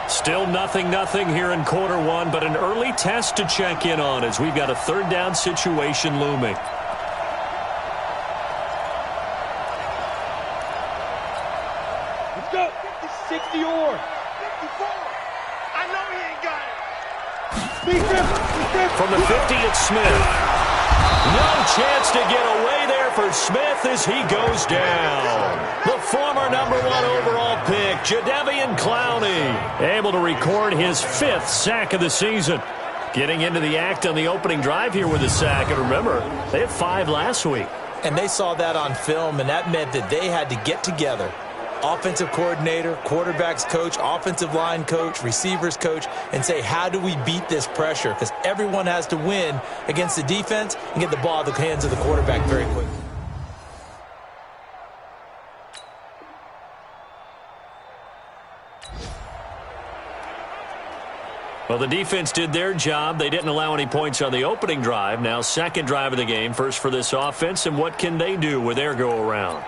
Still 0-0 here in quarter one, but an early test to check in on as we've got a third down situation looming. Let's go. 60 or 54. I know he ain't got it. From the 50, it's Smith. No chance to get away there for Smith as he goes down. The former #1 overall pick, Jadeveon Clowney, able to record his 5th sack of the season. Getting into the act on the opening drive here with a sack. And remember, they had 5 last week. And they saw that on film, and that meant that they had to get together. Offensive coordinator, quarterbacks coach, offensive line coach, receivers coach, and say, how do we beat this pressure? Because everyone has to win against the defense and get the ball out of the hands of the quarterback very quickly. Well, the defense did their job. They didn't allow any points on the opening drive. Now, second drive of the game, first for this offense, and what can they do with their go-around?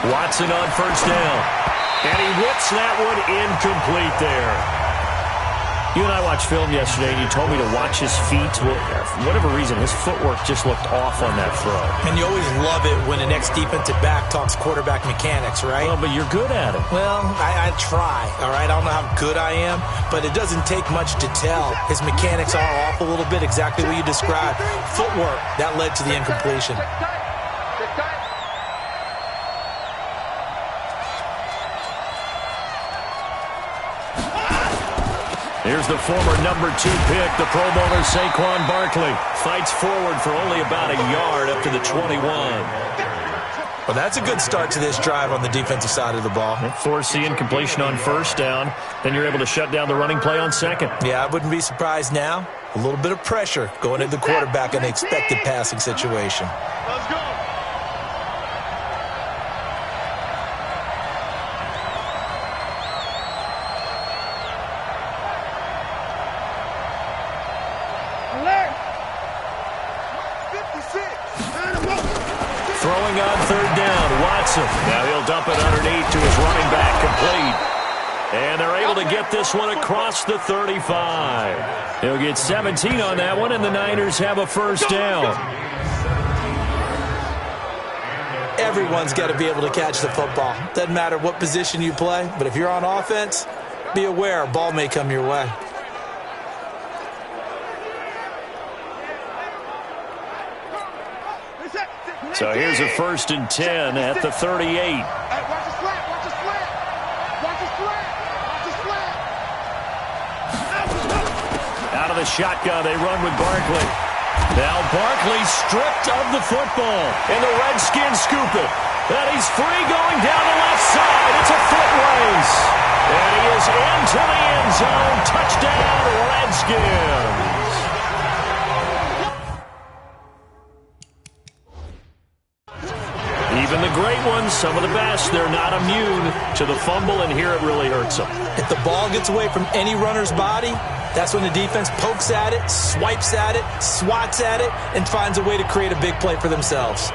Watson on first down. And he whips that one incomplete there. You and I watched film yesterday, and you told me to watch his feet. Well, for whatever reason, his footwork just looked off on that throw. And you always love it when an ex-defensive back talks quarterback mechanics, right? Well, but you're good at it. Well, I try, all right? I don't know how good I am, but it doesn't take much to tell. His mechanics are off a little bit, exactly what you described. Footwork, that led to the incompletion. Here's the former #2 pick, the Pro Bowler Saquon Barkley. Fights forward for only about a yard up to the 21. Well, that's a good start to this drive on the defensive side of the ball. Force the incompletion on first down. Then you're able to shut down the running play on second. Yeah, I wouldn't be surprised now. A little bit of pressure going into the quarterback in an expected passing situation. Let's go. Throwing on third down, Watson. Now he'll dump it underneath to his running back, complete. And they're able to get this one across the 35. He'll get 17 on that one, and the Niners have a first down. Everyone's got to be able to catch the football. Doesn't matter what position you play, but if you're on offense, be aware a ball may come your way. So here's a 1st and 10 at the 38. Hey, watch the slant, watch the slant. Watch the slant, watch the slant. Out of the shotgun, they run with Barkley. Now Barkley stripped of the football, and the Redskins scoop it. And he's free going down the left side. It's a foot race. And he is into the end zone. Touchdown, Redskins. Even the great ones, some of the best, they're not immune to the fumble, and here it really hurts them. If the ball gets away from any runner's body, that's when the defense pokes at it, swipes at it, swats at it, and finds a way to create a big play for themselves.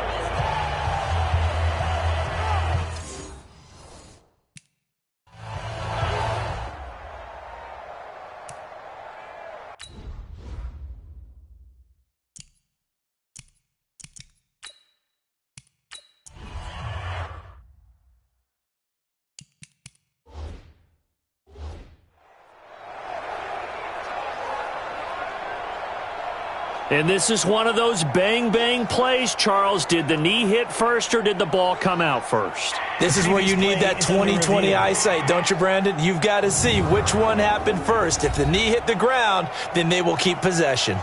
And this is one of those bang-bang plays, Charles. Did the knee hit first or did the ball come out first? This is where you need that 20/20 eyesight, don't you, Brandon? You've got to see which one happened first. If the knee hit the ground, then they will keep possession.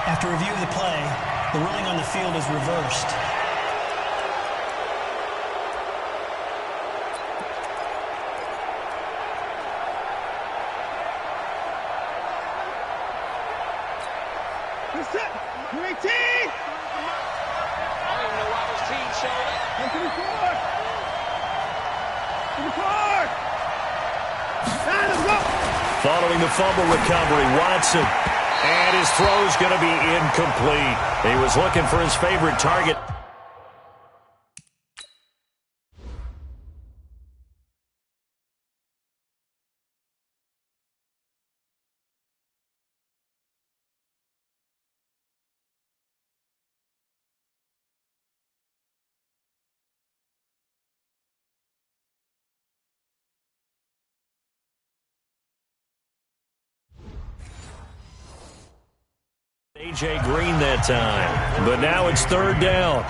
After review of the play, the ruling on the field is reversed. Following the fumble recovery, Watson. And his throw's going to be incomplete. He was looking for his favorite target. A.J. Green that time. But now it's third down.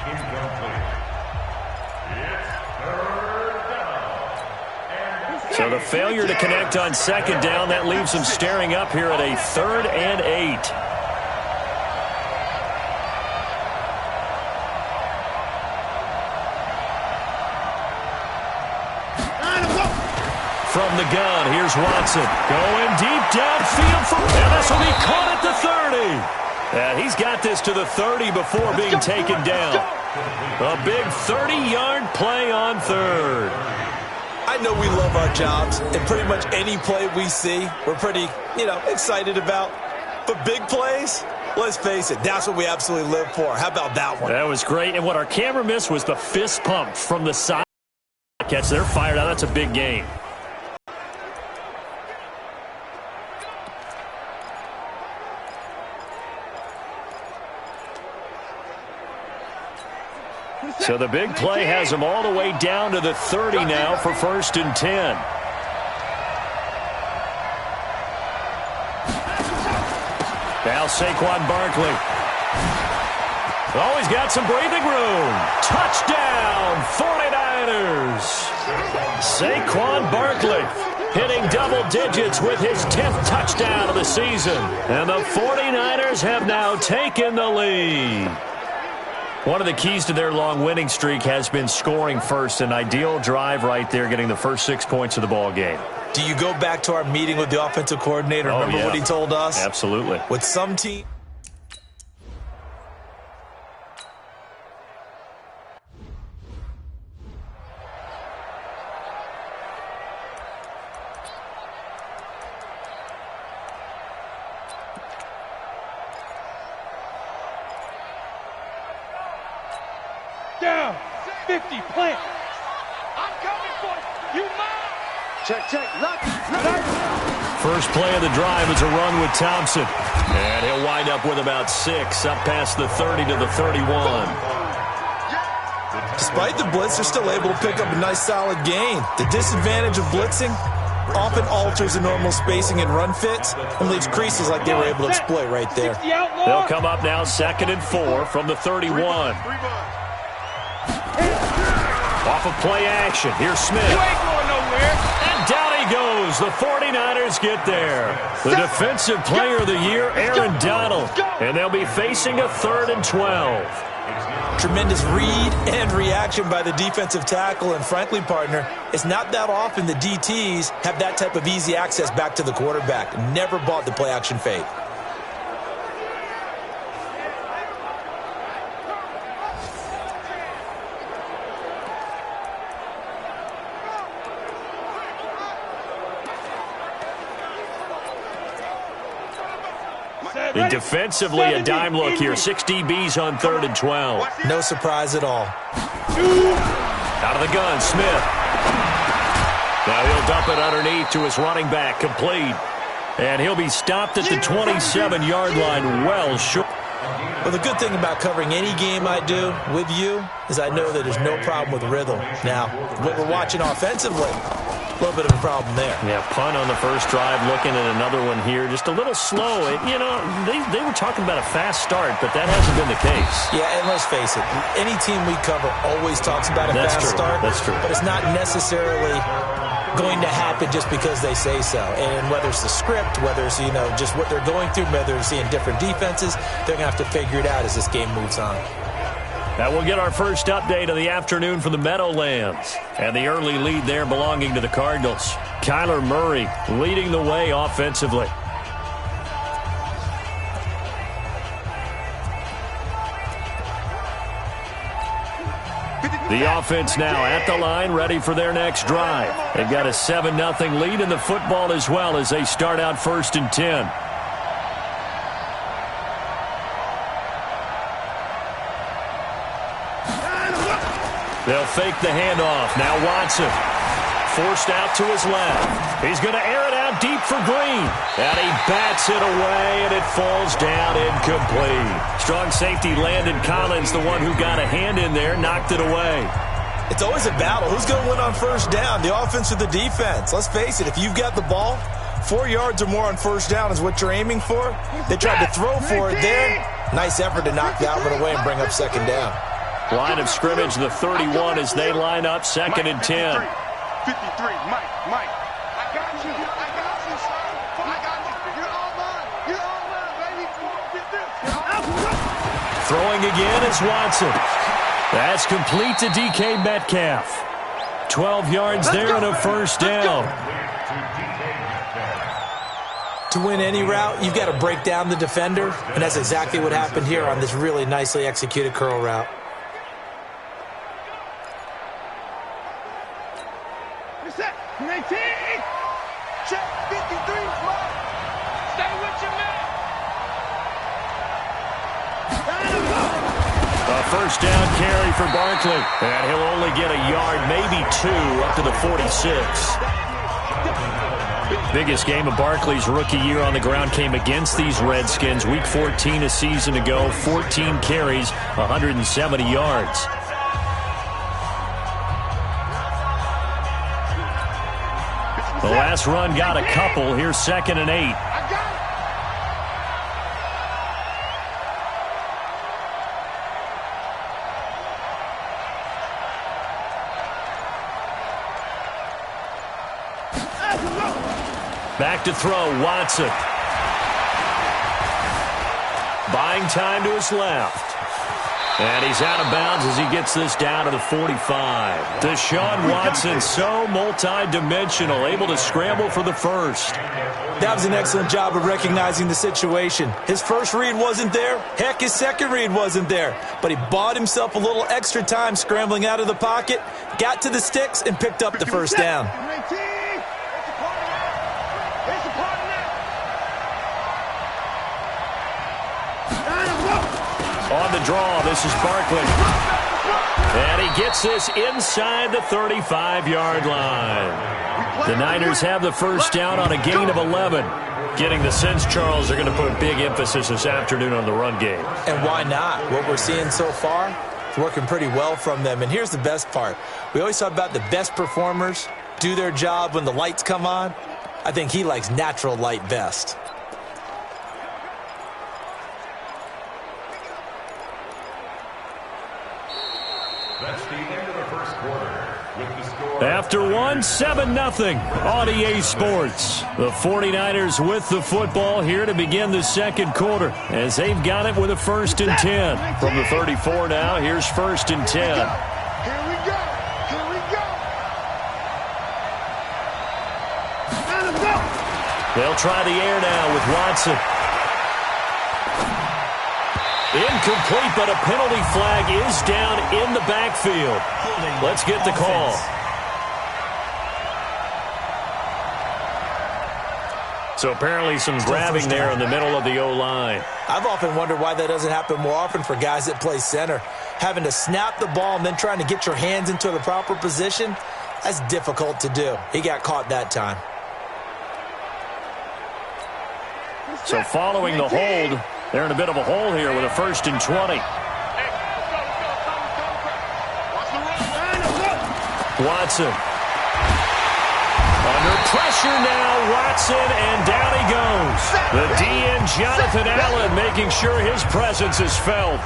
So the failure to connect on second down, that leaves them staring up here at a 3rd and 8. From the gun, here's Watson. Going deep downfield, and this will be caught at the 30. And he's got this to the 30 before being taken down. A big 30-yard play on third. I know we love our jobs, and pretty much any play we see, we're pretty, excited about. But big plays, let's face it, that's what we absolutely live for. How about that one? That was great, and what our camera missed was the fist pump from the side catch. They're fired out. That's a big game. So the big play has them all the way down to the 30 now for 1st and 10. Now Saquon Barkley. Always got some breathing room. Touchdown, 49ers. Saquon Barkley hitting double digits with his 10th touchdown of the season. And the 49ers have now taken the lead. One of the keys to their long winning streak has been scoring first. An ideal drive right there, getting the first 6 points of the ball game. Do you go back to our meeting with the offensive coordinator? Remember what he told us? Absolutely. With some team. Down, 50, plant. I'm coming for you. You mine. Check, lucky. First play of the drive is a run with Thompson. And he'll wind up with about 6, up past the 30 to the 31. Despite the blitz, they're still able to pick up a nice solid gain. The disadvantage of blitzing often alters the normal spacing and run fits and leaves creases like they were able to exploit right there. They'll come up now 2nd and 4 from the 31. Off of play action. Here's Smith. You ain't going nowhere. And down he goes. The 49ers get there. The defensive player of the year, Aaron Donald. And they'll be facing a 3rd and 12. Tremendous read and reaction by the defensive tackle. And frankly, partner, it's not that often the DTs have that type of easy access back to the quarterback. Never bought the play action fake. And defensively, a dime look here. 6 DBs on 3rd and 12. No surprise at all. Out of the gun, Smith. Now he'll dump it underneath to his running back, complete. And he'll be stopped at the 27-yard line, well short. Well, the good thing about covering any game I do with you is I know that there's no problem with rhythm. Now, what we're watching offensively, a little bit of a problem there. Yeah, punt on the first drive, looking at another one here. Just a little slow. They were talking about a fast start, but that hasn't been the case. Yeah, and let's face it, any team we cover always talks about a fast start. That's true. But it's not necessarily going to happen just because they say so. And whether it's the script, whether it's, just what they're going through, whether they're seeing different defenses, they're going to have to figure it out as this game moves on. Now we'll get our first update of the afternoon from the Meadowlands. And the early lead there belonging to the Cardinals. Kyler Murray leading the way offensively. The offense now at the line, ready for their next drive. They've got a 7-0 lead in the football as well as they start out 1st and 10. They'll fake the handoff. Now Watson. Forced out to his left. He's going to air it out deep for Green. And he bats it away, and it falls down incomplete. Strong safety Landon Collins, the one who got a hand in there, knocked it away. It's always a battle. Who's going to win on 1st down, the offense or the defense? Let's face it, if you've got the ball, 4 yards or more on 1st down is what you're aiming for. They tried to throw for it there. Nice effort to knock that one away and bring up 2nd down. Line of scrimmage, the 31, as they line up 2nd and 10. 53, Mike. I got you, son. I got you. You're all mine, baby. Get this. Throwing again is Watson. That's complete to DK Metcalf. 12 yards there and a 1st down. To win any route, you've got to break down the defender, and that's exactly what happened here on this really nicely executed curl route. Set. 19. Check. 53. Mike. Stay with your man. A 1st down carry for Barkley. And he'll only get a yard, maybe 2, up to the 46. Biggest game of Barkley's rookie year on the ground came against these Redskins. Week 14 a season ago, 14 carries, 170 yards. The last run got a couple. Here's 2nd and 8. Back to throw, Watson. Buying time to his left. And he's out of bounds as he gets this down to the 45. Deshaun Watson, so multi-dimensional, able to scramble for the 1st. That was an excellent job of recognizing the situation. His first read wasn't there. Heck, his second read wasn't there. But he bought himself a little extra time scrambling out of the pocket, got to the sticks, and picked up the 1st down. On the draw, this is Barkley. And he gets this inside the 35-yard line. The Niners have the 1st down on a gain of 11. Getting the sense, Charles, they're going to put big emphasis this afternoon on the run game. And why not? What we're seeing so far, it's working pretty well from them. And here's the best part. We always talk about the best performers do their job when the lights come on. I think he likes natural light best. That's the end of the 1st quarter. With the score After 7-0 on EA Sports. The 49ers with the football here to begin the 2nd quarter as they've got it with a 1st and 10. From the 34 now, here's 1st and 10. Here we go. They'll try the air now with Watson. Incomplete, but a penalty flag is down in the backfield. Let's get the call. So apparently some grabbing there in the middle of the O-line. I've often wondered why that doesn't happen more often for guys that play center. Having to snap the ball and then trying to get your hands into the proper position, that's difficult to do. He got caught that time. So following the hold, they're in a bit of a hole here with a 1st and 20. Watson. Under pressure now, Watson, and down he goes. The DN, Jonathan Allen, making sure his presence is felt.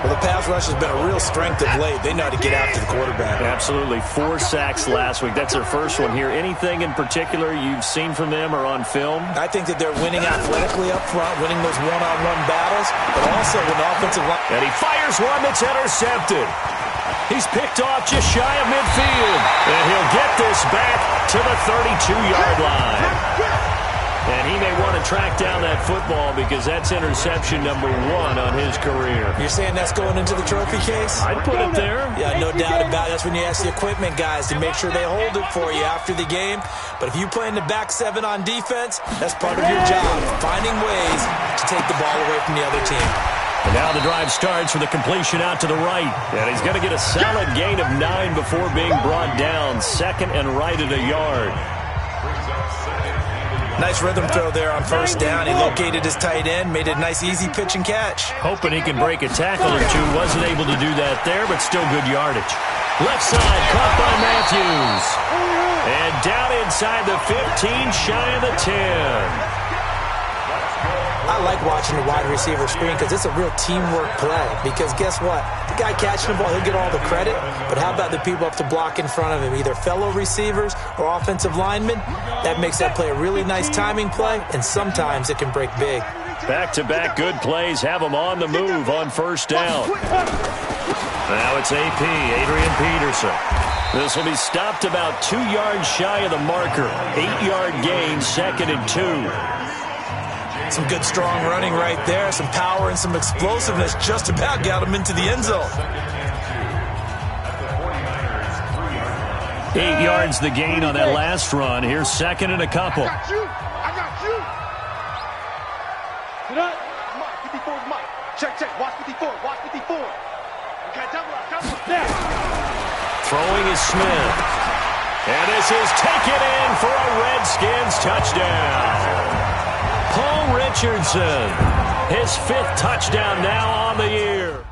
Well, the pass rush has been a real strength of late. They know how to get after the quarterback. Absolutely. 4 sacks last week. That's their first one here. Anything in particular you've seen from them or on film? I think that they're winning athletically up front, winning those one-on-one battles, but also with the offensive line. And he fires one that's intercepted. He's picked off just shy of midfield. And he'll get this back to the 32-yard line. And he may want to track down that football because that's interception number 1 on his career. You're saying that's going into the trophy case? I'd put it there. Yeah, no doubt about it. That's when you ask the equipment guys to make sure they hold it for you after the game. But if you play in the back 7 on defense, that's part of your job, finding ways to take the ball away from the other team. And now the drive starts with a completion out to the right. And he's going to get a solid gain of 9 before being brought down. Second and right at a yard. Nice rhythm throw there on first down. He located his tight end, made it a nice easy pitch and catch. Hoping he can break a tackle or two. Wasn't able to do that there, but still good yardage. Left side, caught by Matthews. And down inside the 15, shy of the 10. I like watching the wide receiver screen because it's a real teamwork play. Because guess what? The guy catching the ball, he'll get all the credit. But how about the people up to block in front of him? Either fellow receivers or offensive linemen. That makes that play a really nice timing play, and sometimes it can break big. Back-to-back good plays have him on the move on first down. Now it's AP, Adrian Peterson. This will be stopped about 2 yards shy of the marker. 8-yard gain, 2nd and 2. Some good, strong running right there. Some power and some explosiveness just about got him into the end zone. 8 yards the gain on that last run. Here's 2nd and a couple. I got you. Get up. Mike, 54 is Mike. Check. Watch 54. Okay, double up. There. Throwing is Smith. And this is taken in for a Redskins touchdown. Paul Richardson, his 5th touchdown now on the year.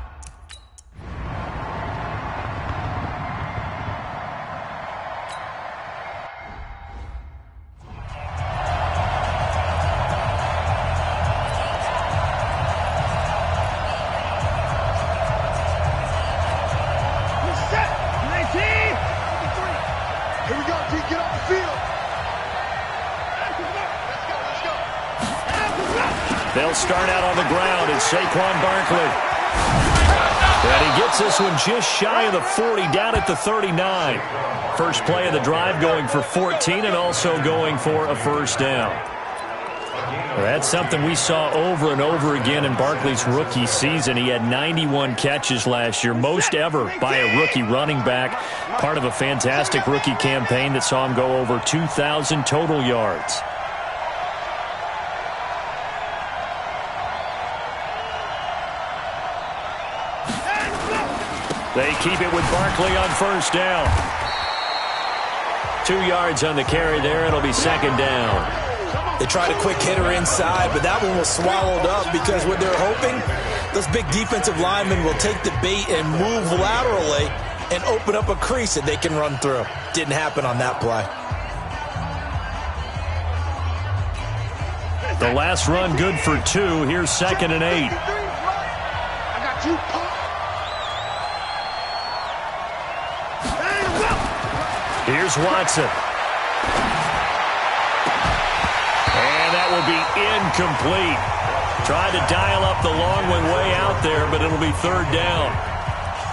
Set. 19. 53. Here we go, G. Get off the field. They'll start out on the ground. It's Saquon Barkley. And he gets this one just shy of the 40, down at the 39. First play of the drive going for 14 and also going for a first down. That's something we saw over and over again in Barkley's rookie season. He had 91 catches last year, most ever by a rookie running back. Part of a fantastic rookie campaign that saw him go over 2,000 total yards. They keep it with Barkley on first down. 2 yards on the carry there. It'll be 2nd down. They tried a quick hitter inside, but that one was swallowed up because what they're hoping, those big defensive linemen will take the bait and move laterally and open up a crease that they can run through. Didn't happen on that play. The last run good for 2. Here's 2nd and 8. I got you. Here's Watson. And that will be incomplete. Tried to dial up the long one way out there, but it'll be 3rd down.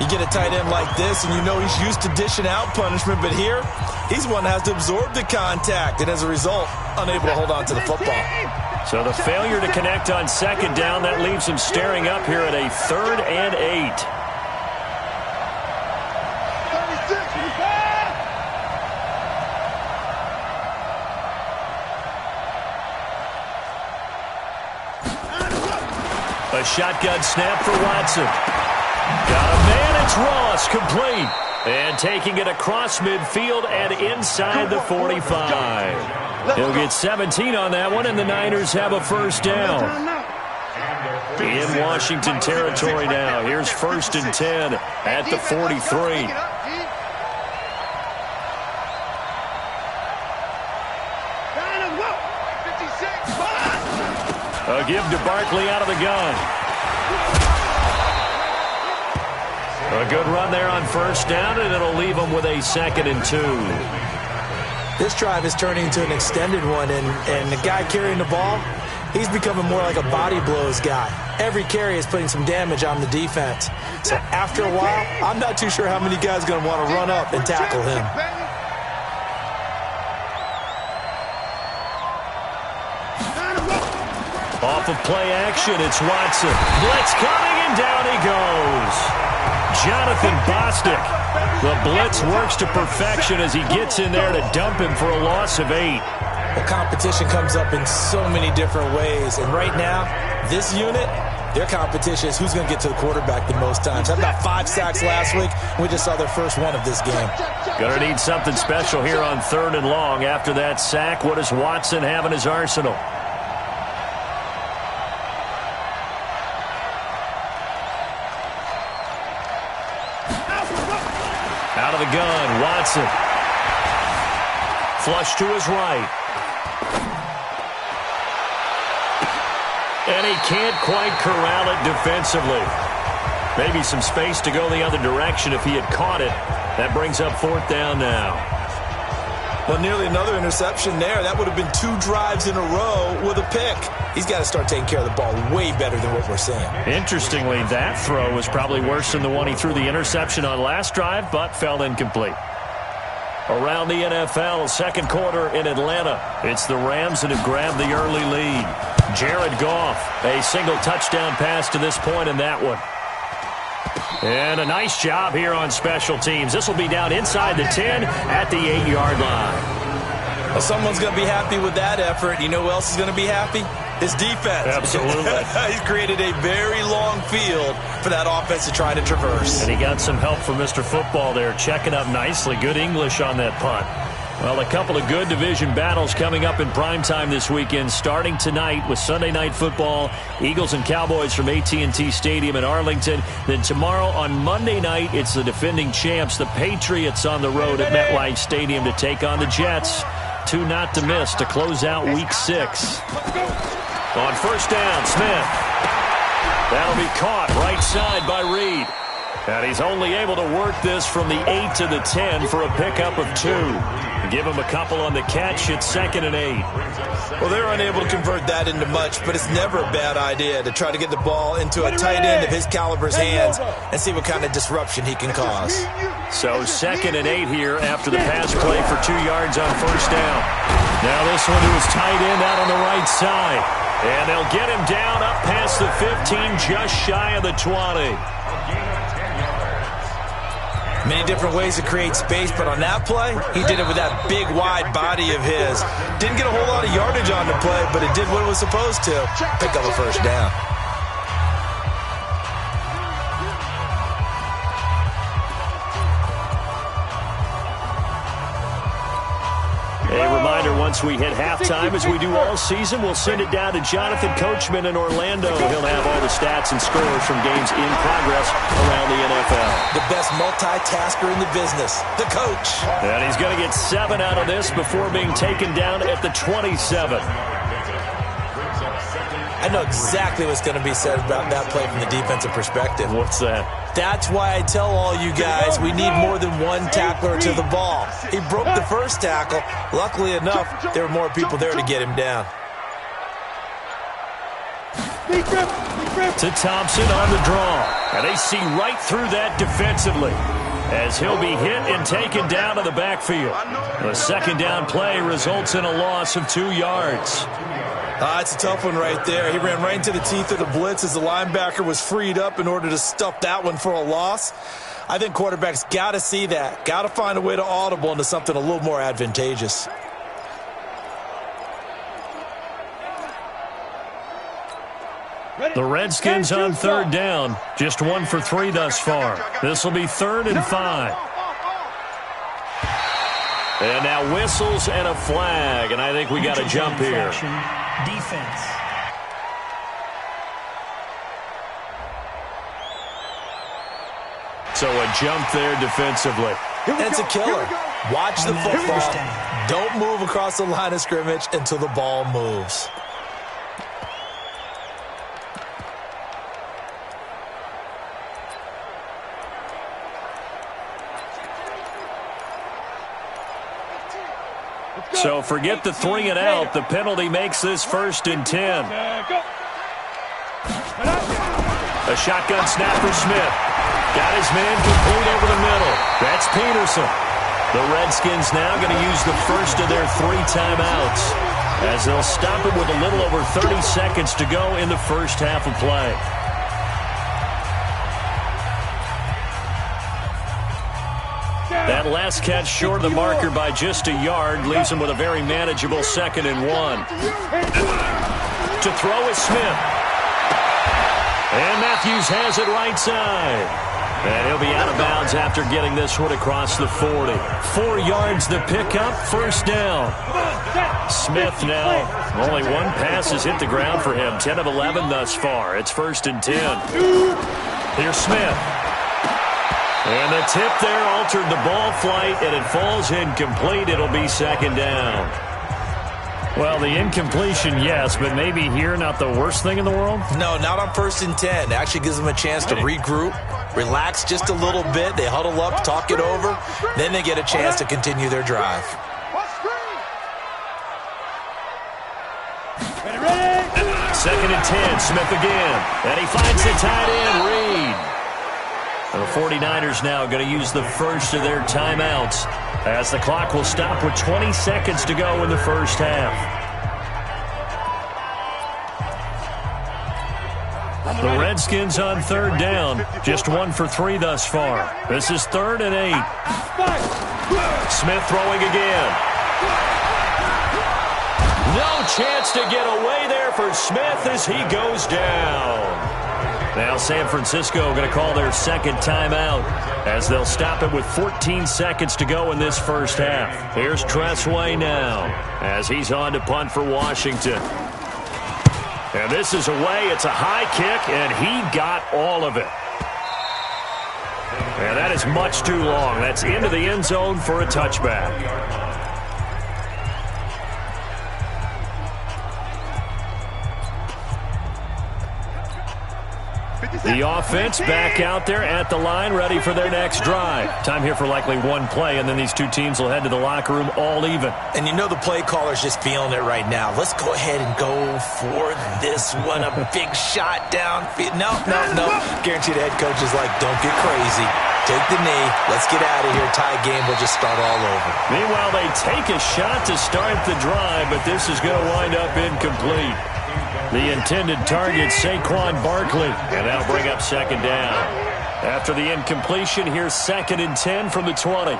You get a tight end like this, and you know he's used to dishing out punishment, but here, he's one that has to absorb the contact, and as a result, unable to hold on to the football. So the failure to connect on 2nd down, that leaves him staring up here at a 3rd and 8. A shotgun snap for Watson. Got a man, it's Ross, complete. And taking it across midfield and inside the 45. He'll get 17 on that one, and the Niners have a first down. In Washington territory now. Here's 1st and 10 at the 43. A give to Barkley out of the gun. A good run there on first down, and it'll leave them with a 2nd and 2. This drive is turning into an extended one, and the guy carrying the ball, he's becoming more like a body blows guy. Every carry is putting some damage on the defense. So after a while, I'm not too sure how many guys are going to want to run up and tackle him. Off of play action, it's Watson. Blitz coming, and down he goes. Jonathan Bostic. The blitz works to perfection as he gets in there to dump him for a loss of 8. The competition comes up in so many different ways. And right now, this unit, their competition is who's going to get to the quarterback the most times. Had about 5 sacks last week. We just saw their first one of this game. Going to need something special here on 3rd and long. After that sack, what does Watson have in his arsenal? Out of the gun, Watson. Flush to his right. And he can't quite corral it defensively. Maybe some space to go the other direction if he had caught it. That brings up 4th down now. Well, nearly another interception there. That would have been 2 drives in a row with a pick. He's got to start taking care of the ball way better than what we're seeing. Interestingly, that throw was probably worse than the one he threw the interception on last drive, but fell incomplete. Around the NFL, 2nd quarter in Atlanta. It's the Rams that have grabbed the early lead. Jared Goff, a single touchdown pass to this point in that one. And a nice job here on special teams. This will be down inside the 10 at the 8-yard line. Well, someone's going to be happy with that effort. You know who else is going to be happy? His defense. Absolutely. He's created a very long field for that offense to try to traverse. And he got some help from Mr. Football there, checking up nicely. Good English on that punt. Well, a couple of good division battles coming up in primetime this weekend, starting tonight with Sunday Night Football, Eagles and Cowboys from AT&T Stadium in Arlington. Then tomorrow on Monday night, it's the defending champs, the Patriots, on the road at MetLife Stadium to take on the Jets. 2 not to miss to close out Week 6. On 1st down, Smith. That'll be caught right side by Reed. And he's only able to work this from the 8 to the 10 for a pickup of 2. Give him a couple on the catch. It's 2nd and 8. Well, they're unable to convert that into much, but it's never a bad idea to try to get the ball into a tight end of his caliber's hands and see what kind of disruption he can cause. So 2nd and 8 here after the pass play for 2 yards on 1st down. Now this one to his tight end out on the right side. And they'll get him down up past the 15, just shy of the 20. Many different ways to create space, but on that play, he did it with that big, wide body of his. Didn't get a whole lot of yardage on the play, but it did what it was supposed to. Pick up a 1st down. A reminder, once we hit halftime, as we do all season, we'll send it down to Jonathan Coachman in Orlando. He'll have all the stats and scores from games in progress around the NFL. The best multitasker in the business, the coach. And he's going to get 7 out of this before being taken down at the 27. I know exactly what's going to be said about that play from the defensive perspective. What's that? That's why I tell all you guys we need more than one tackler to the ball. He broke the first tackle. Luckily enough, there were more people there to get him down. To Thompson on the draw. And they see right through that defensively as he'll be hit and taken down to the backfield. The 2nd down play results in a loss of 2 yards. It's a tough one right there. He ran right into the teeth of the blitz as the linebacker was freed up in order to stuff that one for a loss. I think quarterbacks got to see that. Got to find a way to audible into something a little more advantageous. The Redskins on 3rd down. Just 1 for 3 thus far. This will be 3rd and 5. And now whistles and a flag, and I think we got a jump here. Defense. So a jump there defensively. It's a killer. Watch the football. Don't move across the line of scrimmage until the ball moves. So forget the 3 and out. The penalty makes this 1st and 10. A shotgun snap for Smith. Got his man complete over the middle. That's Peterson. The Redskins now going to use the first of their 3 timeouts. as they'll stop it with a little over 30 seconds to go in the first half of play. That last catch short of the marker by just a yard leaves him with a very manageable 2nd and 1. To throw is Smith. And Matthews has it right side. And he'll be out of bounds after getting this one across the 40. 4 yards the pickup, first down. Smith now, only one pass has hit the ground for him. 10 of 11 thus far. It's 1st and 10. Here's Smith. And the tip there altered the ball flight, and it falls incomplete. It'll be 2nd down. Well, the incompletion, yes, but maybe here not the worst thing in the world? No, not on 1st and 10. It actually gives them a chance to regroup, relax just a little bit. They huddle up, talk it over. Then they get a chance to continue their drive. 2nd and 10, Smith again. And he finds the tight end, Reed. The 49ers now going to use the first of their timeouts as the clock will stop with 20 seconds to go in the first half. The Redskins on 3rd down. Just 1 for 3 thus far. This is 3rd and 8. Smith throwing again. No chance to get away there for Smith as he goes down. Now San Francisco going to call their 2nd timeout as they'll stop it with 14 seconds to go in this first half. Here's Tressway now as he's on to punt for Washington. And this is away. It's a high kick, and he got all of it. And that is much too long. That's into the end zone for a touchback. The offense back out there at the line, ready for their next drive. Time here for likely one play, and then these two teams will head to the locker room all even. And you know the play caller's just feeling it right now. Let's go ahead and go for this one. A big shot downfield. No. Guarantee the head coach is like, don't get crazy. Take the knee. Let's get out of here. Tie game. We'll just start all over. Meanwhile, they take a shot to start the drive, but this is going to wind up incomplete. The intended target, Saquon Barkley, and that'll bring up 2nd down. After the incompletion, here's 2nd and 10 from the 20. The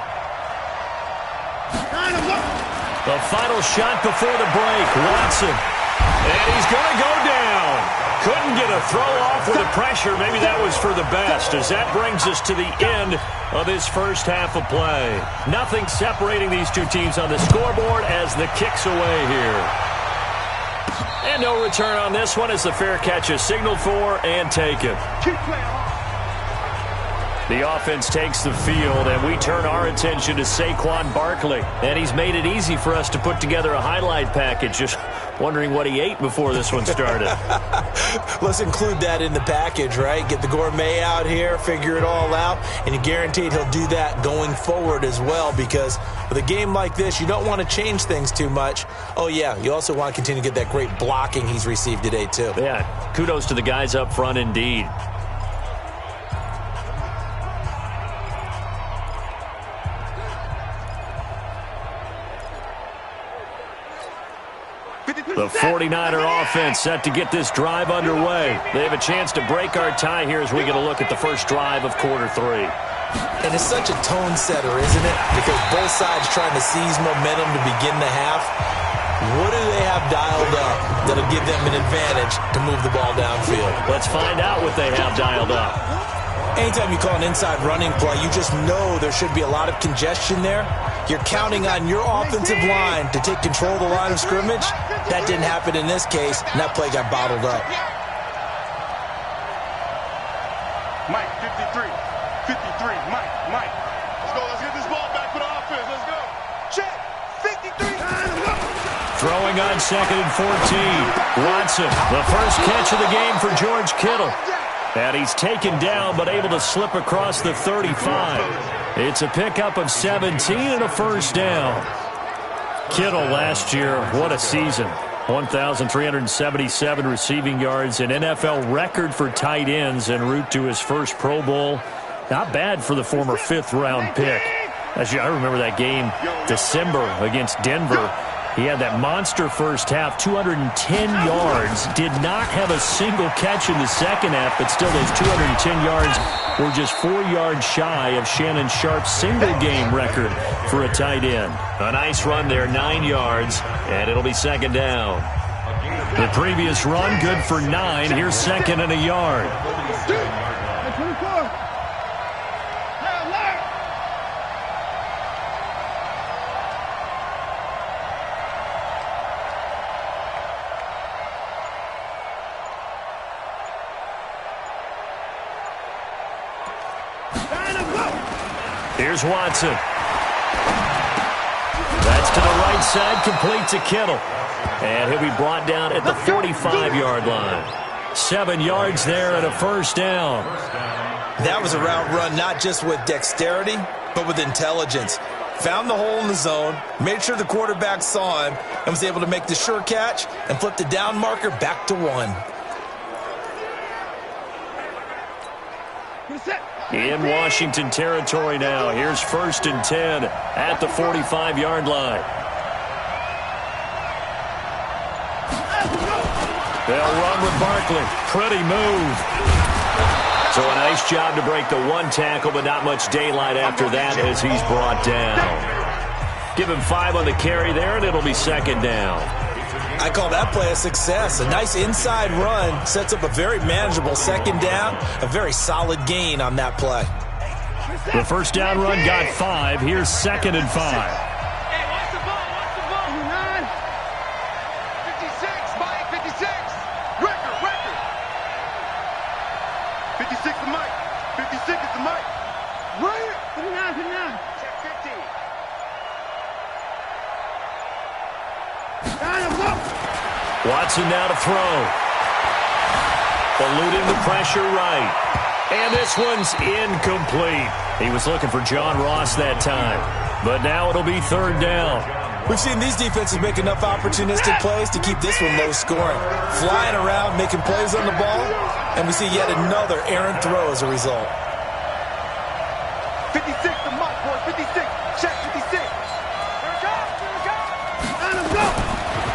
final shot before the break, Watson. And he's going to go down. Couldn't get a throw off with the pressure. Maybe that was for the best, as that brings us to the end of this first half of play. Nothing separating these two teams on the scoreboard as the kick's away here. And no return on this one as the fair catch is signaled for and taken. The offense takes the field, and we turn our attention to Saquon Barkley. And he's made it easy for us to put together a highlight package. Just wondering what he ate before this one started. Let's include that in the package, right? Get the gourmet out here, figure it all out, and you're guaranteed he'll do that going forward as well, because with a game like this, you don't want to change things too much. Oh, yeah, you also want to continue to get that great blocking he's received today, too. Yeah, kudos to the guys up front indeed. The 49er offense set to get this drive underway. They have a chance to break our tie here as we get a look at the first drive of quarter 3. And it's such a tone setter, isn't it? Because both sides trying to seize momentum to begin the half. What do they have dialed up that'll give them an advantage to move the ball downfield? Let's find out what they have dialed up. Anytime you call an inside running play, you just know there should be a lot of congestion there. You're counting on your offensive line to take control of the line of scrimmage. That didn't happen in this case, and that play got bottled up. Mike, 53. 53. Mike. Let's get this ball back for the offense. Let's go. Check. 53. Throwing on 2nd and 14. Watson, the first catch of the game for George Kittle. And he's taken down, but able to slip across the 35. It's a pickup of 17 and a first down. Kittle last year, what a season. 1,377 receiving yards, an NFL record for tight ends en route to his first Pro Bowl. Not bad for the former 5th-round pick. I remember that game, December, against Denver. He had that monster first half, 210 yards. Did not have a single catch in the second half, but still those 210 yards were just 4 yards shy of Shannon Sharp's single-game record for a tight end. A nice run there, 9 yards, and it'll be second down. The previous run, good for 9. Here's second and a yard. Here's Watson. That's to the right side, complete to Kittle. And he'll be brought down at the 45-yard line. 7 yards there and a first down. That was a route run not just with dexterity, but with intelligence. Found the hole in the zone, made sure the quarterback saw him, and was able to make the sure catch and flip the down marker back to 1. In Washington territory now. Here's first and 10 at the 45-yard line. They'll run with Barkley. Pretty move. So a nice job to break the one tackle, but not much daylight after that as he's brought down. Give him 5 on the carry there, and it'll be second down. I call that play a success. A nice inside run sets up a very manageable second down, a very solid gain on that play. The first down run got 5. Here's second and 5. Hey, watch the ball, watch the ball. 56, Mike, 56. Record. 56 the Mike. 56 is the Mike. Right here. 59. Check 15. Watson now to throw. Eluding the pressure right. And this one's incomplete. He was looking for John Ross that time. But now it'll be third down. We've seen these defenses make enough opportunistic plays to keep this one low scoring. Flying around, making plays on the ball, and we see yet another errant throw as a result. 56 the Mike, boy. 56. Check 56. Here it goes.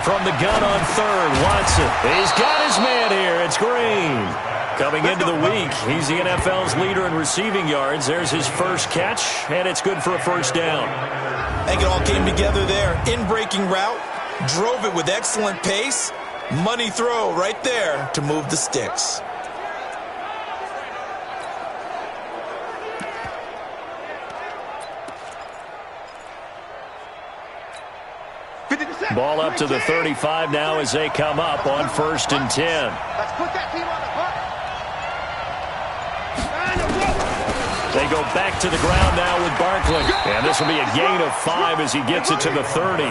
From the gun on third, Watson. He's got his man here. It's Green. Coming into the week, he's the NFL's leader in receiving yards. There's his first catch, and it's good for a first down. I think it all came together there. In-breaking route, drove it with excellent pace. Money throw right there to move the sticks. Ball up to the 35 now as they come up on first and 10. Let's put that team on the hook. They go back to the ground now with Barkley. And this will be a gain of 5 as he gets it to the 30.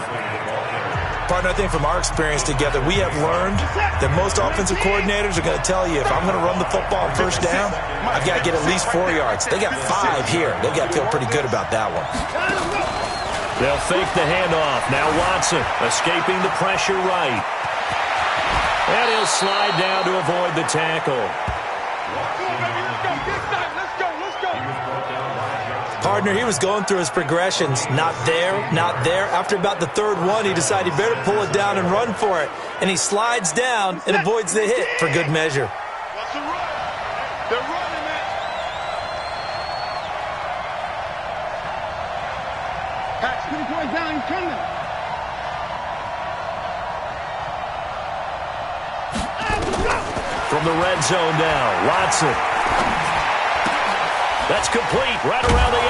Partner, I think from our experience together, we have learned that most offensive coordinators are going to tell you, if I'm going to run the football on first down, I've got to get at least 4 yards. They got 5 here. They've got to feel pretty good about that one. They'll fake the handoff. Now Watson escaping the pressure right. And he'll slide down to avoid the tackle. Partner, he was going through his progressions. Not there, not there. After about the third one, he decided he better pull it down and run for it. And he slides down and avoids the hit for good measure. What's the run? They're running, man. Patch, 2 points down, he's coming. From the red zone now, Watson. That's complete, right around the 8.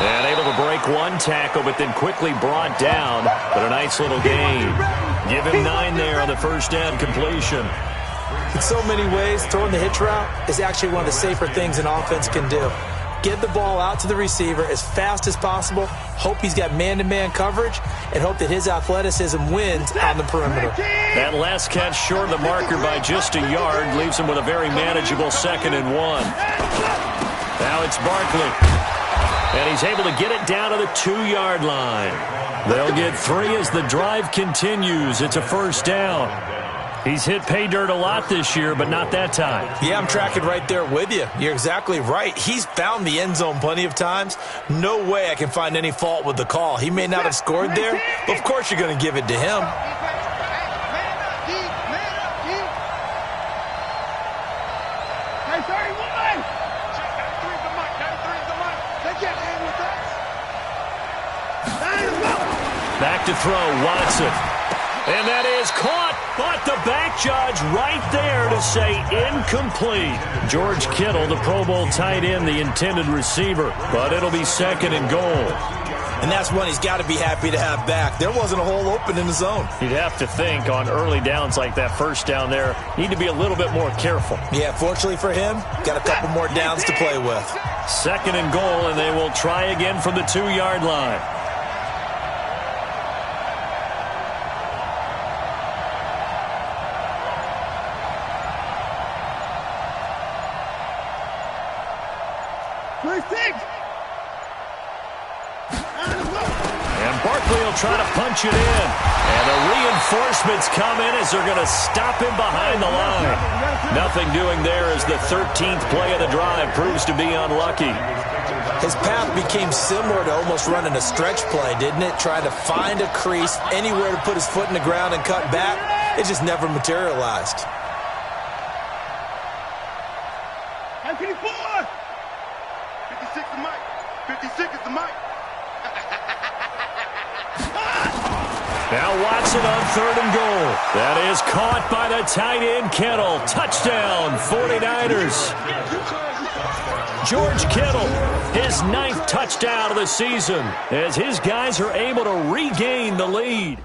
And able to break one tackle, but then quickly brought down. But a nice little gain. Give him 9 there on the first down completion. In so many ways, throwing the hitch route is actually one of the safer things an offense can do. Get the ball out to the receiver as fast as possible, hope he's got man-to-man coverage, and hope that his athleticism wins on the perimeter. That last catch short of the marker by just a yard leaves him with a very manageable 2nd and 1. Now it's Barkley. And he's able to get it down to the 2-yard line. They'll get 3 as the drive continues. It's a first down. He's hit pay dirt a lot this year, but not that time. Yeah, I'm tracking right there with you. You're exactly right. He's found the end zone plenty of times. No way I can find any fault with the call. He may not have scored there, but of course you're going to give it to him. Back to throw, Watson. And that is caught, but the back judge right there to say incomplete. George Kittle, the Pro Bowl tight end, the intended receiver, but it'll be 2nd and goal. And that's one he's got to be happy to have back. There wasn't a hole open in the zone. You'd have to think on early downs like that first down there, need to be a little bit more careful. Yeah, fortunately for him, got a couple more downs to play with. 2nd and goal, and they will try again from the 2-yard line. And Barkley will try to punch it in. And the reinforcements come in as they're going to stop him behind the line. Nothing doing there as the 13th play of the drive proves to be unlucky. His path became similar to almost running a stretch play, didn't it? Trying to find a crease, anywhere to put his foot in the ground and cut back. It just never materialized. 56 is Mike. 56 is the Mike. Now Watson on 3rd and goal. That is caught by the tight end Kittle. Touchdown, 49ers. George Kittle, his 9th touchdown of the season, as his guys are able to regain the lead.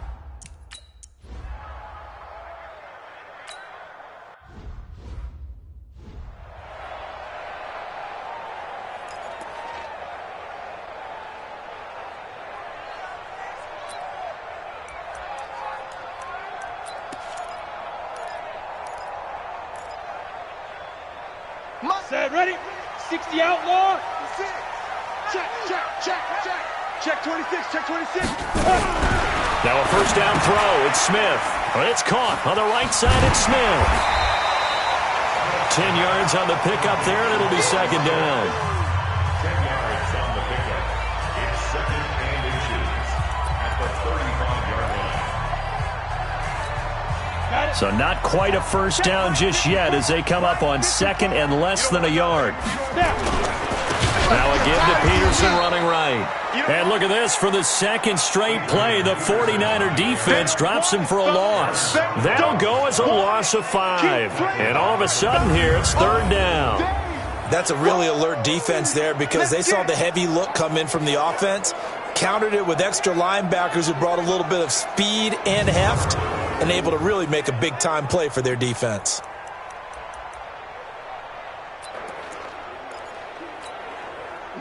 Set, ready? 60 outlaw. Check, check, check, check. Check 26, check 26. Now a first down throw. It's Smith. It's caught on the right side. It's Smith. 10 yards on the pickup there, and it'll be 2nd down. 10 yards on the pickup. It's 2nd and inches at the 35-yard line. So not quite a first down just yet as they come up on 2nd and less than a yard. Now again to Peterson running right. And look at this, for the 2nd straight play, the 49er defense drops him for a loss. That'll go as a loss of 5. And all of a sudden here, it's 3rd down. That's a really alert defense there because they saw the heavy look come in from the offense, countered it with extra linebackers who brought a little bit of speed and heft, and able to really make a big-time play for their defense.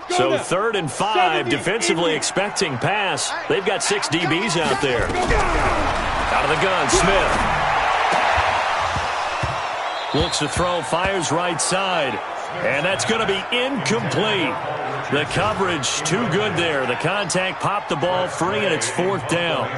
So 3rd and 5, defensively expecting pass. They've got 6 DBs out there. Out of the gun, Smith. Looks to throw, fires right side. And that's going to be incomplete. The coverage too good there. The contact popped the ball free, and it's 4th down.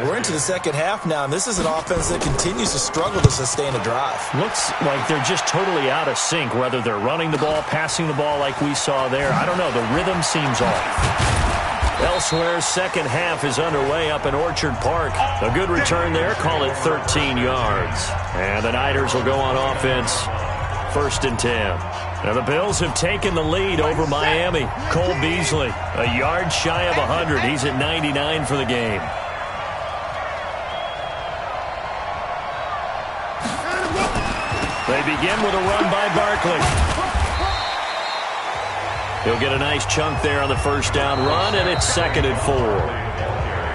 We're into the 2nd half now, and this is an offense that continues to struggle to sustain a drive. Looks like they're just totally out of sync, whether they're running the ball, passing the ball like we saw there. I don't know. The rhythm seems off. Elsewhere, 2nd half is underway up in Orchard Park. A good return there. Call it 13 yards. And the Niners will go on offense. 1st and 10. Now the Bills have taken the lead over Miami. Cole Beasley, a yard shy of 100. He's at 99 for the game. They begin with a run by Barkley. He'll get a nice chunk there on the first down run, and it's 2nd and 4.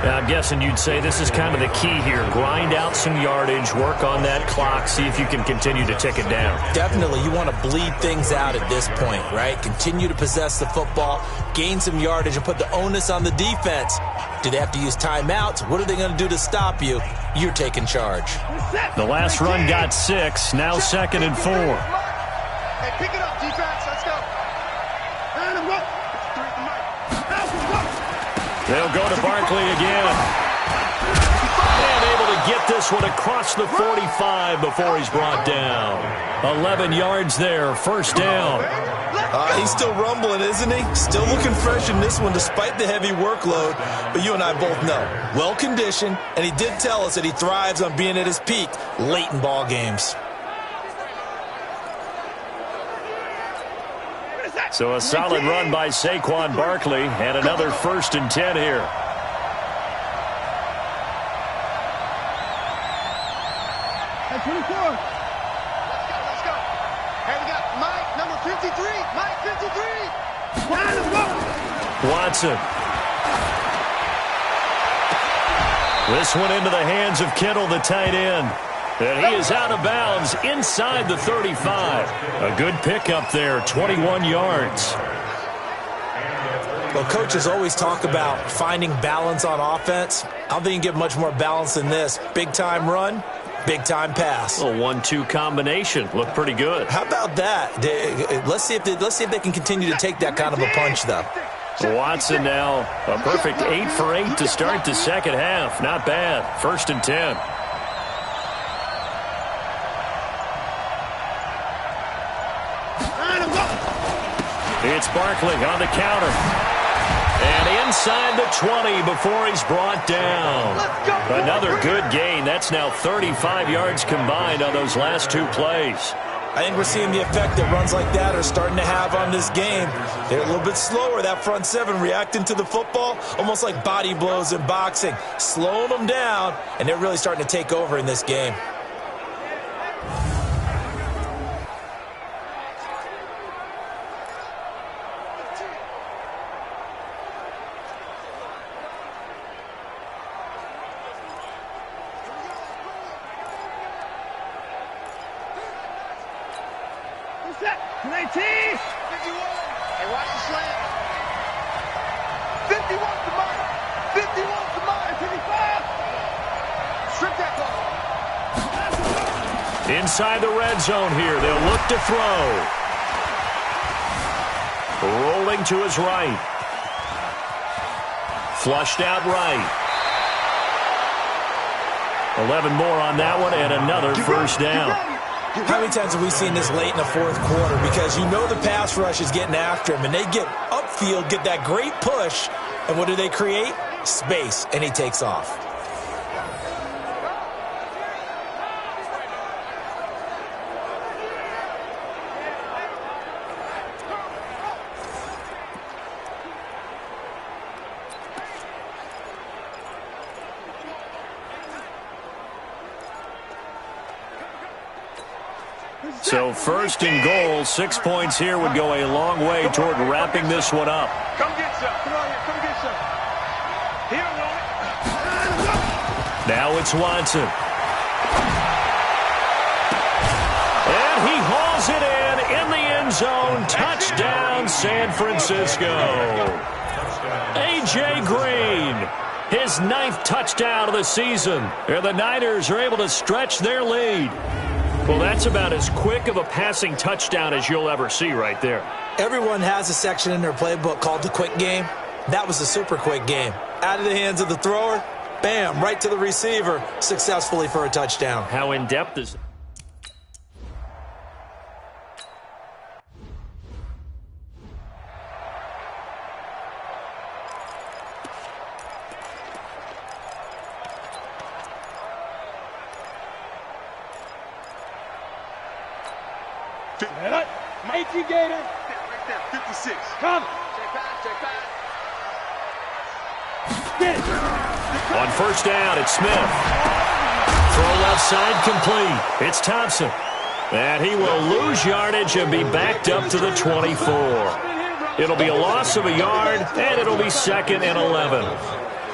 Now, I'm guessing you'd say this is kind of the key here. Grind out some yardage, work on that clock, see if you can continue to tick it down. Definitely. You want to bleed things out at this point, right? Continue to possess the football, gain some yardage, and put the onus on the defense. Do they have to use timeouts? What are they going to do to stop you? You're taking charge. The last run got 6. Now 2nd and 4. Hey, pick it up, defense. Let's go. They'll go to Barkley again. And able to get this one across the 45 before he's brought down. 11 yards there, first down. He's still rumbling, isn't he? Still looking fresh in this one despite the heavy workload. But you and I both know, well-conditioned, and he did tell us that he thrives on being at his peak late in ball games. So a solid run by Saquon Barkley, and another 1st and 10 here. Hey, 24. Let's go. Hey, we got Mike, number 53. Mike, 53. Watson. This one into the hands of Kittle, the tight end. And he is out of bounds inside the 35. A good pickup there, 21 yards. Well, coaches always talk about finding balance on offense. I don't think you can get much more balance than this. Big-time run, big-time pass. A 1-2 combination. Looked pretty good. How about that? Let's see if they can continue to take that kind of a punch, though. Watson now, a perfect 8 for 8 to start the second half. Not bad. 1st and 10. It's Barkley on the counter. And inside the 20 before he's brought down. Another good gain. That's now 35 yards combined on those last 2 plays. I think we're seeing the effect that runs like that are starting to have on this game. They're a little bit slower, that front 7, reacting to the football, almost like body blows in boxing, slowing them down, and they're really starting to take over in this game. Hey, watch the slant. 50 wants the money. 50 wants the money. 55. Strip that ball. Inside the red zone here. They'll look to throw. Rolling to his right. Flushed out right. 11 more on that one and another first down. How many times have we seen this late in the 4th quarter? Because you know the pass rush is getting after him, and they get upfield, get that great push, and what do they create? Space, and he takes off. So 1st and goal, 6 points here would go a long way toward wrapping this one up. Come get some. Come on here. Come get some. Here, Now it's Watson. And he hauls it in the end zone. Touchdown, San Francisco. A.J. Green, his 9th touchdown of the season. And the Niners are able to stretch their lead. Well, that's about as quick of a passing touchdown as you'll ever see right there. Everyone has a section in their playbook called the quick game. That was the super quick game. Out of the hands of the thrower, bam, right to the receiver, successfully for a touchdown. How in-depth is it? Mikey Gator. Right there, 56. Come. Check pass. On first down, it's Smith. Throw left side complete. It's Thompson. And he will lose yardage and be backed up to the 24. It'll be a loss of a yard, and it'll be 2nd and 11.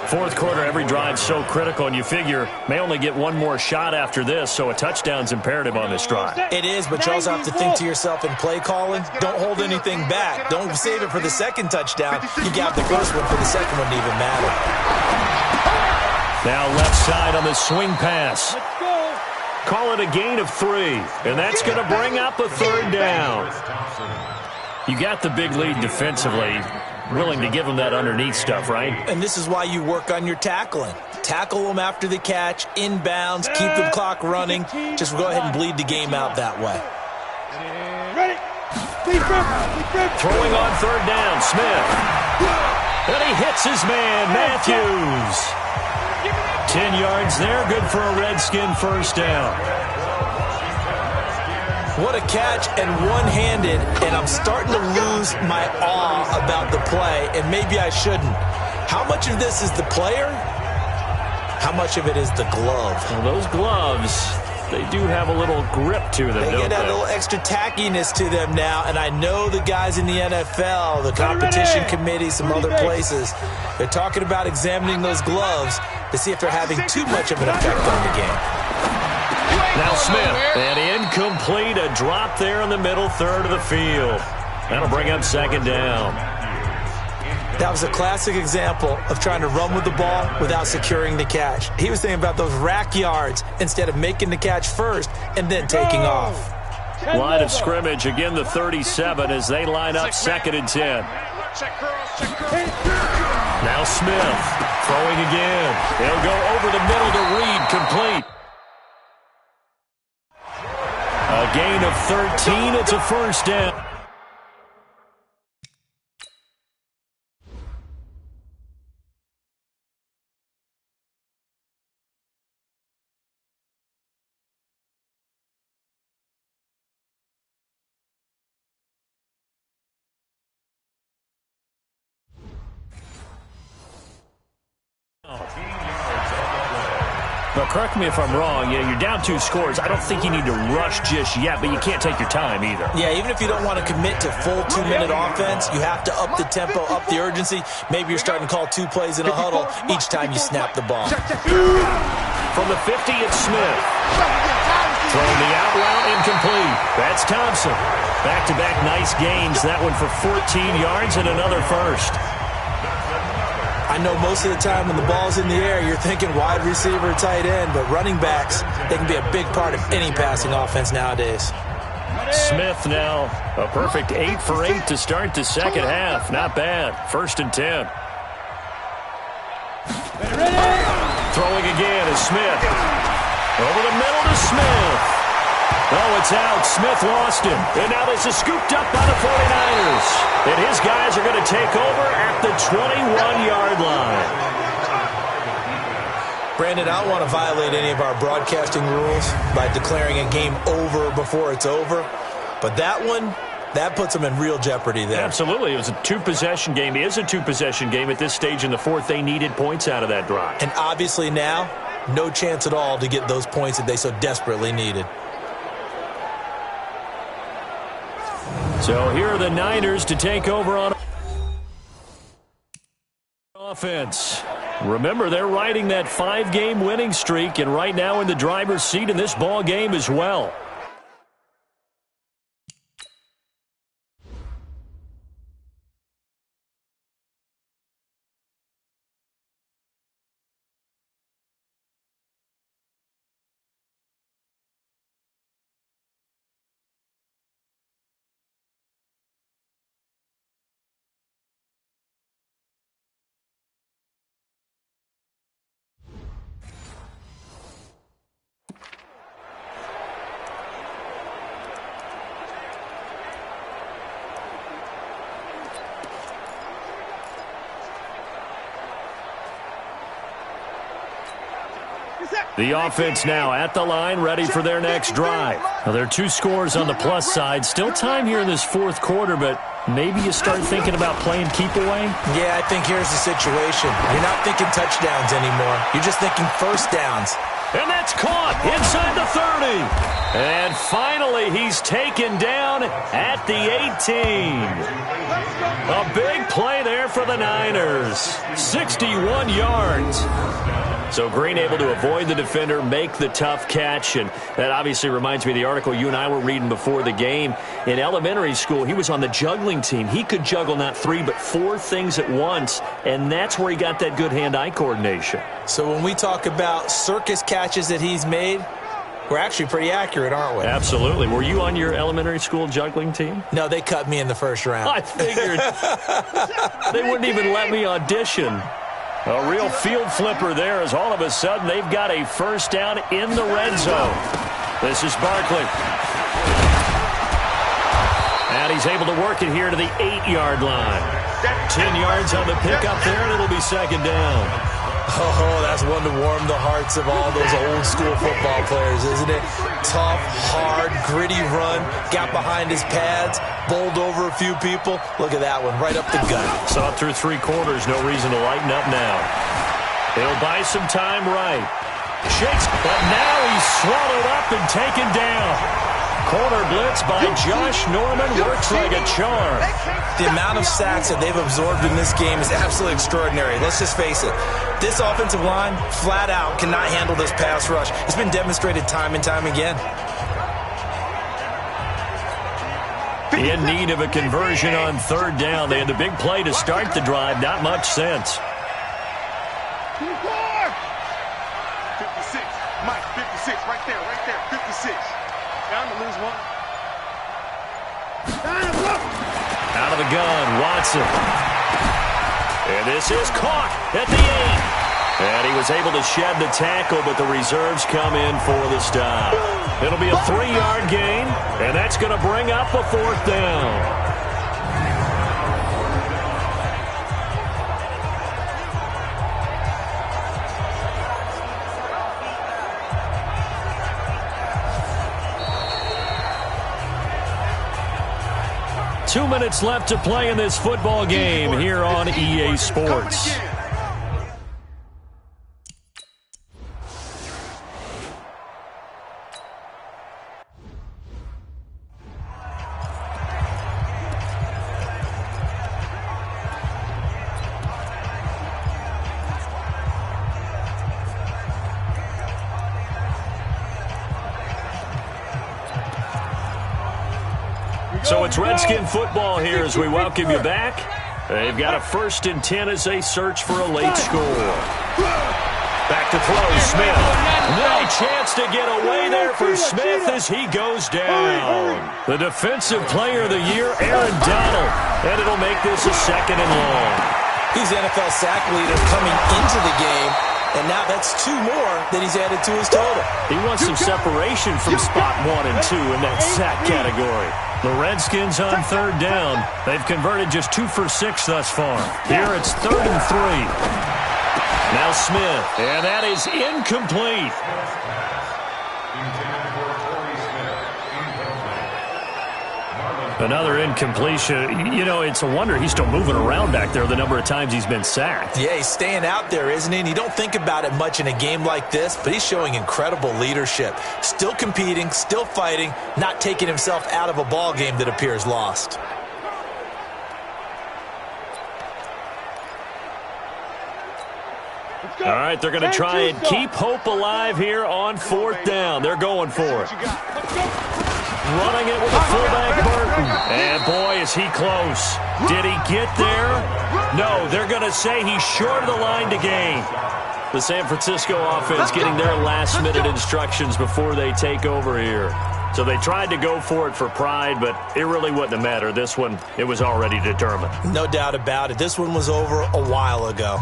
4th quarter, every drive so critical, and you figure may only get one more shot after this, so a touchdown's imperative on this drive. It is, but you also have to think to yourself in play calling, don't hold anything back. Don't save it for the 2nd touchdown. You got the first one for the 2nd one to even matter. Now left side on the swing pass. Call it a gain of 3, and that's going to bring up a 3rd down. You got the big lead defensively. willing to give him that underneath stuff, right? And this is why you work on your tackling. Tackle them after the catch, inbounds, keep the clock running. Just go ahead and bleed the game out that way. Ready? Throwing on third down, Smith. And he hits his man, Matthews. 10 yards there, good for a Redskin first down. What a catch, and one-handed, and I'm starting to lose my awe about the play, and maybe I shouldn't. How much of this is the player? How much of it is the glove? Well, those gloves, they do have a little grip to them, They don't get that they? little extra tackiness to them now, and I know the guys in the NFL, the competition committee, some other places, they're talking about examining those gloves to see if they're having too much of an effect on the game. Now Smith, and incomplete, a drop there in the middle third of the field. That'll bring up second down. That was a classic example of trying to run with the ball without securing the catch. He was thinking about those rack yards instead of making the catch first and then taking off. Line of scrimmage, again the 37 as they line up second and 10. Now Smith, throwing again. He'll go over the middle to Reed, complete. A gain of 13, it's a first down. Now, correct me if I'm wrong. You're down 2 scores. I don't think you need to rush just yet, but you can't take your time either. Yeah, even if you don't want to commit to full 2-minute offense, you have to up the tempo, up the urgency. Maybe you're starting to call 2 plays in a huddle each time you snap the ball. From the 50, it's Smith. Throwing the out route, incomplete. That's Thompson. Back-to-back nice gains. That one for 14 yards and another first. I know most of the time when the ball's in the air, you're thinking wide receiver, tight end, but running backs, they can be a big part of any passing offense nowadays. Smith now a perfect 8 for 8 to start the second half. Not bad. First and 10. Throwing again is Smith. Over the middle to Smith. Oh, it's out. Smith lost him. And now this is scooped up by the 49ers. And his guys are going to take over at the 21-yard line. Brandon, I don't want to violate any of our broadcasting rules by declaring a game over before it's over. But that one, that puts them in real jeopardy there. Absolutely. It was a 2-possession game. It is a 2-possession game at this stage in the fourth. They needed points out of that drive. And obviously now, no chance at all to get those points that they so desperately needed. So here are the Niners to take over on offense. Remember, they're riding that 5-game winning streak, and right now in the driver's seat in this ball game as well. The offense now at the line, ready for their next drive. Now, there are 2 scores on the plus side. Still time here in this fourth quarter, but maybe you start thinking about playing keep away? Yeah, I think here's the situation. You're not thinking touchdowns anymore. You're just thinking first downs. And that's caught inside the 30. And finally, he's taken down at the 18. A big play there for the Niners. 61 yards. So Green able to avoid the defender, make the tough catch, and that obviously reminds me of the article you and I were reading before the game. In elementary school, he was on the juggling team. He could juggle not 3 but 4 things at once, and that's where he got that good hand-eye coordination. So when we talk about circus catches that he's made, We're actually pretty accurate, aren't we? Absolutely. Were you on your elementary school juggling team? No, they cut me in the first round. I figured. They wouldn't even let me audition. A real field flipper there as all of a sudden they've got a first down in the red zone. This is Barkley. And he's able to work it here to the 8-yard line. 10 yards on the pickup there, and it'll be second down. Oh, that's one to warm the hearts of all those old-school football players, isn't it? Tough, hard, gritty run, got behind his pads, bowled over a few people. Look at that one, right up the gut. Saw it through 3 quarters, no reason to lighten up now. He'll buy some time right. Shakes, but now he's swallowed up and taken down. Corner blitz by Josh Norman works like a charm. The amount of sacks that they've absorbed in this game is absolutely extraordinary. Let's just face it. This offensive line, flat out, cannot handle this pass rush. It's been demonstrated time and time again. In need of a conversion on third down. They had the big play to start the drive. Not much sense. 56. Mike, 56. Right there. 56. Down to lose one. Out of the gun, Watson. And this is caught at the 8. And he was able to shed the tackle, but the reserves come in for the stop. It'll be a 3-yard gain, and that's going to bring up a 4th down. 2 minutes left to play in this football game here on EA Sports. So it's Redskin football here as we welcome you back. They've got a 1st and 10 as they search for a late score. Back to throw, Smith. No chance to get away there for Smith as he goes down. The defensive player of the year, Aaron Donald. And it'll make this a 2nd and long. He's NFL sack leader coming into the game. And now that's 2 more that he's added to his total. He wants some separation from spot 1 and 2 in that sack category. The Redskins on third down. They've converted just 2 for 6 thus far. Here it's 3rd and 3. Now Smith, and that is incomplete. Another incompletion. You know, it's a wonder he's still moving around back there the number of times he's been sacked. Yeah, he's staying out there, isn't he? And you don't think about it much in a game like this, but he's showing incredible leadership. Still competing, still fighting, not taking himself out of a ball game that appears lost. All right, they're going to try and keep hope alive here on 4th down. They're going for it. Running it with the fullback, Burton. And, boy, is he close. Did he get there? No, they're going to say he's short of the line to gain. The San Francisco offense getting their last-minute instructions before they take over here. So they tried to go for it for pride, but it really wouldn't have mattered. This one, it was already determined. No doubt about it. This one was over a while ago.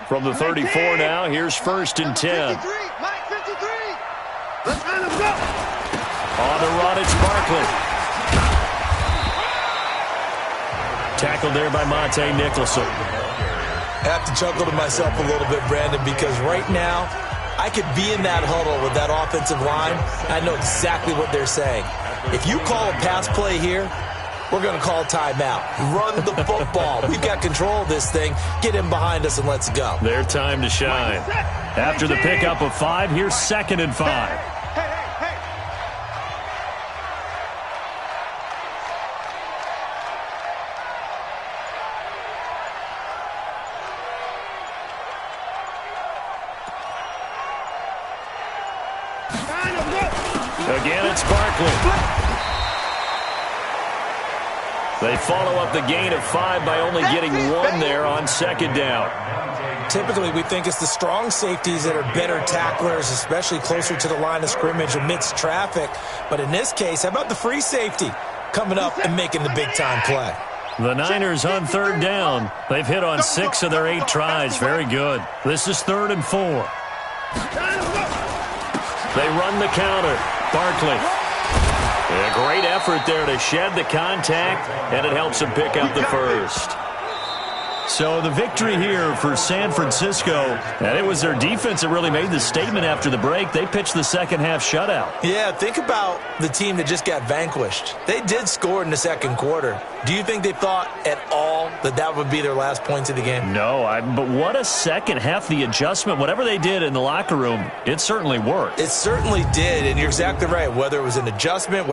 From the 34 now, here's 1st and 10. Mike, 53. Let's let him go. On the run, it's Barkley. Tackled there by Monte Nicholson. I have to chuckle to myself a little bit, Brandon, because right now I could be in that huddle with that offensive line. I know exactly what they're saying. If you call a pass play here, we're going to call timeout. Run the football. We've got control of this thing. Get in behind us and let's go. Their time to shine. After the pickup of 5, here's 2nd and 5. Hey. Again, it's Barkley. They follow up the gain of 5 by only getting 1 there on second down. Typically, we think it's the strong safeties that are better tacklers, especially closer to the line of scrimmage amidst traffic. But in this case, how about the free safety coming up and making the big-time play? The Niners on third down. They've hit on 6 of their 8 tries. Very good. This is 3rd and 4. They run the counter. Barkley. A great effort there to shed the contact, and it helps him pick up the first. So the victory here for San Francisco, and it was their defense that really made the statement after the break. They pitched the second-half shutout. Yeah, think about the team that just got vanquished. They did score in the second quarter. Do you think they thought at all that that would be their last points of the game? No, but what a second half. The adjustment, whatever they did in the locker room, it certainly worked. It certainly did, and you're exactly right. Whether it was an adjustment,